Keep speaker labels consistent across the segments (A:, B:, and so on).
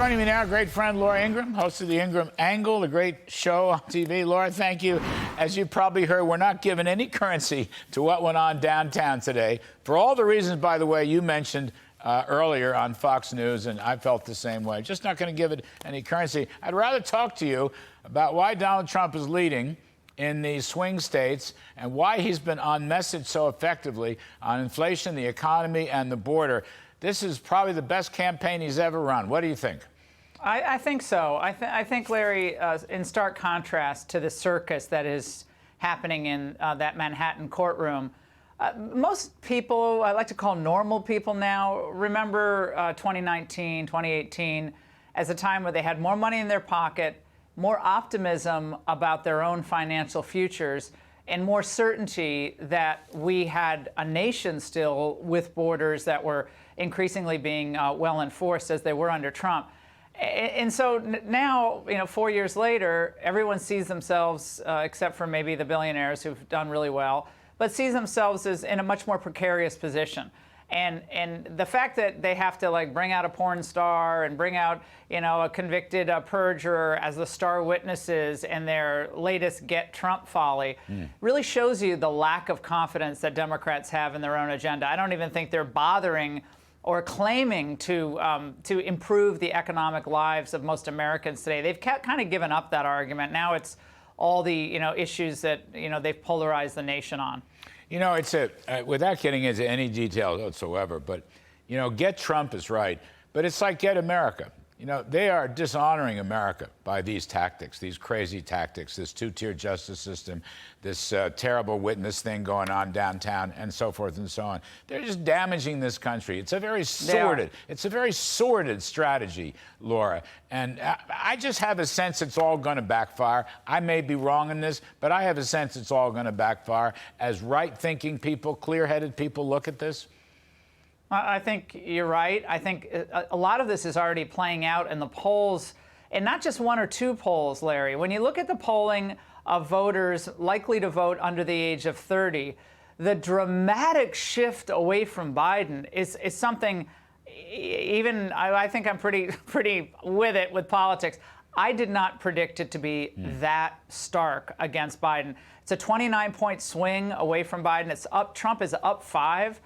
A: Joining me now, great friend Laura Ingraham, host of the Ingraham Angle, a great show on TV. Laura, thank you. As you probably heard, we're not giving any currency to what went on downtown today. For all the reasons, by the way, you mentioned earlier on Fox News, and I felt the same way. Just not going to give it any currency. I'd rather talk to you about why Donald Trump is leading in the swing states and why he's been on message so effectively on inflation, the economy, and the border. This is probably the best campaign he's ever run. What do you think?
B: I think so. I think, Larry, in stark contrast to the circus that is happening in that Manhattan courtroom, most people, I like to call normal people now, remember 2019, 2018 as a time where they had more money in their pocket, more optimism about their own financial futures, and more certainty that we had a nation still with borders that were increasingly being well enforced as they were under Trump. And so now, 4 years later, everyone sees themselves, except for maybe the billionaires who've done really well, but sees themselves as in a much more precarious position. And the fact that they have to bring out a porn star and bring out, a convicted perjurer as the star witnesses in their latest Get Trump folly really shows you the lack of confidence that Democrats have in their own agenda. I don't even think they're bothering or claiming to improve the economic lives of most Americans today. They've kind of given up that argument. Now it's all the issues that they've polarized the nation on.
A: It's without getting into any details whatsoever, but Get Trump is right, but it's like Get America. They are dishonoring America by these tactics, these crazy tactics, this two-tier justice system, this terrible witness thing going on downtown, and so forth and so on. They're just damaging this country. It's a very sordid strategy, Laura. And I just have a sense it's all going to backfire. I may be wrong in this, but I have a sense it's all going to backfire as right-thinking people, clear-headed people look at this.
B: I think you're right. I think a lot of this is already playing out in the polls, and not just one or two polls, Larry. When you look at the polling of voters likely to vote under the age of 30, the dramatic shift away from Biden is something, even I think I'm pretty with it with politics. I did not predict it to be that stark against Biden. It's a 29-point swing away from Biden. It's up. Trump is up 5.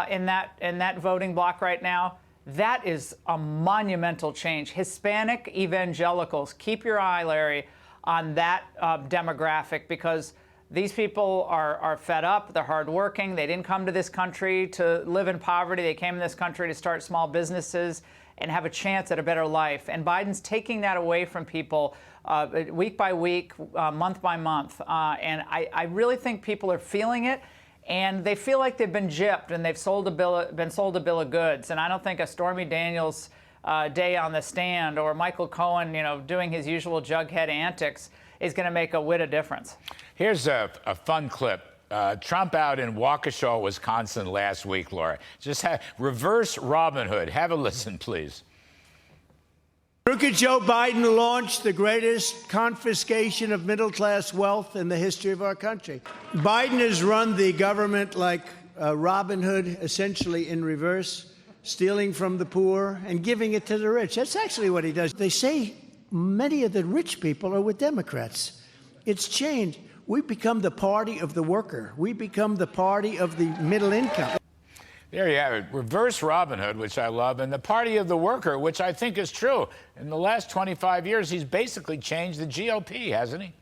B: In that voting block right now. That is a monumental change. Hispanic evangelicals, keep your eye, Larry, on that demographic, because these people are fed up. They're hardworking. They didn't come to this country to live in poverty. They came to this country to start small businesses and have a chance at a better life. And Biden's taking that away from people week by week, month by month. And I really think people are feeling it. And they feel like they've been gypped and they've been sold a bill of goods. And I don't think a Stormy Daniels day on the stand or Michael Cohen, doing his usual jughead antics is going to make a whit of difference.
A: Here's a fun clip. Trump out in Waukesha, Wisconsin last week, Laura. Just reverse Robin Hood. Have a listen, please.
C: Crooked Joe Biden launched the greatest confiscation of middle-class wealth in the history of our country. Biden has run the government like Robin Hood, essentially in reverse, stealing from the poor and giving it to the rich. That's actually what he does. They say many of the rich people are with Democrats. It's changed. We become the party of the worker. We become the party of the middle income.
A: There you have it. Reverse Robin Hood, which I love, and the party of the worker, which I think is true. In the last 25 years, he's basically changed the GOP, hasn't he?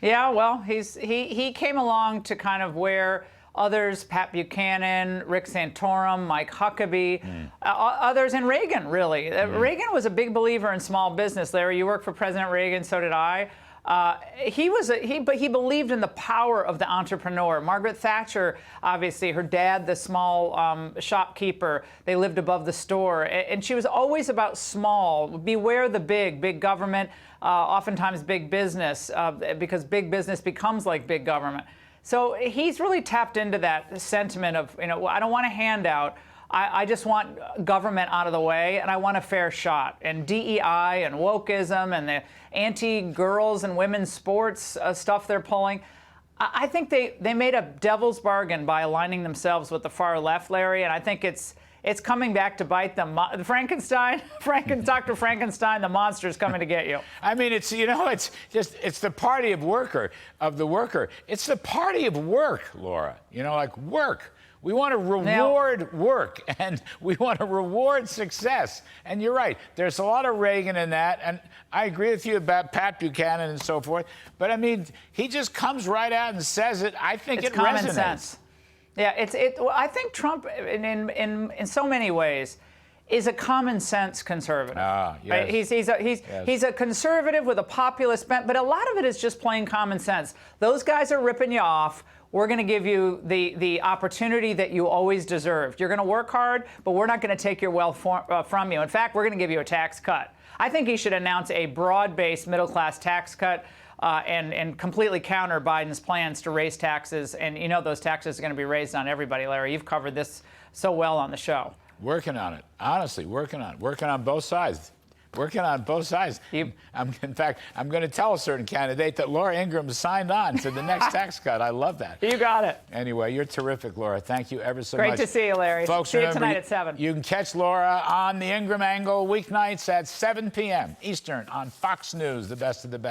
B: Yeah, well, he came along to kind of where others, Pat Buchanan, Rick Santorum, Mike Huckabee, others, and Reagan, really. Reagan was a big believer in small business. Larry, you worked for President Reagan, so did I. But he believed in the power of the entrepreneur. Margaret Thatcher, obviously, her dad, the small shopkeeper, they lived above the store. And she was always about small. Beware the big government, oftentimes big business, because big business becomes like big government. So he's really tapped into that sentiment of, I don't want a handout. I just want government out of the way, and I want a fair shot. And DEI and wokeism and the anti-girls and women's sports stuff they're pulling, I think they made a devil's bargain by aligning themselves with the far left, Larry, and I think it's it's coming back to bite them. Dr. Frankenstein, the monster's coming to get you.
A: I mean, it's the party of the worker. It's the party of work, Laura. Like work. We want to reward work, and we want to reward success. And you're right. There's a lot of Reagan in that, and I agree with you about Pat Buchanan and so forth. But I mean, he just comes right out and says it. I think it
B: common
A: resonates.
B: Sense. Yeah, I think Trump, in so many ways, is a common sense conservative.
A: Yes.
B: Right? He's a conservative with a populist bent, but a lot of it is just plain common sense. Those guys are ripping you off. We're going to give you the opportunity that you always deserved. You're going to work hard, but we're not going to take your wealth from you. In fact, we're going to give you a tax cut. I think he should announce a broad-based middle-class tax cut and completely counter Biden's plans to raise taxes. And those taxes are going to be raised on everybody, Larry. You've covered this so well on the show.
A: Working on it. Honestly, working on it. Working on both sides. Working on both sides. In fact, I'm going to tell a certain candidate that Laura Ingraham signed on to the next tax cut. I love that.
B: You got it.
A: Anyway, you're terrific, Laura. Thank you ever so much.
B: Great to see you, Larry.
A: Folks,
B: see you
A: remember,
B: tonight at 7.
A: You can catch Laura on the Ingraham Angle weeknights at 7 p.m. Eastern on Fox News, the best of the best.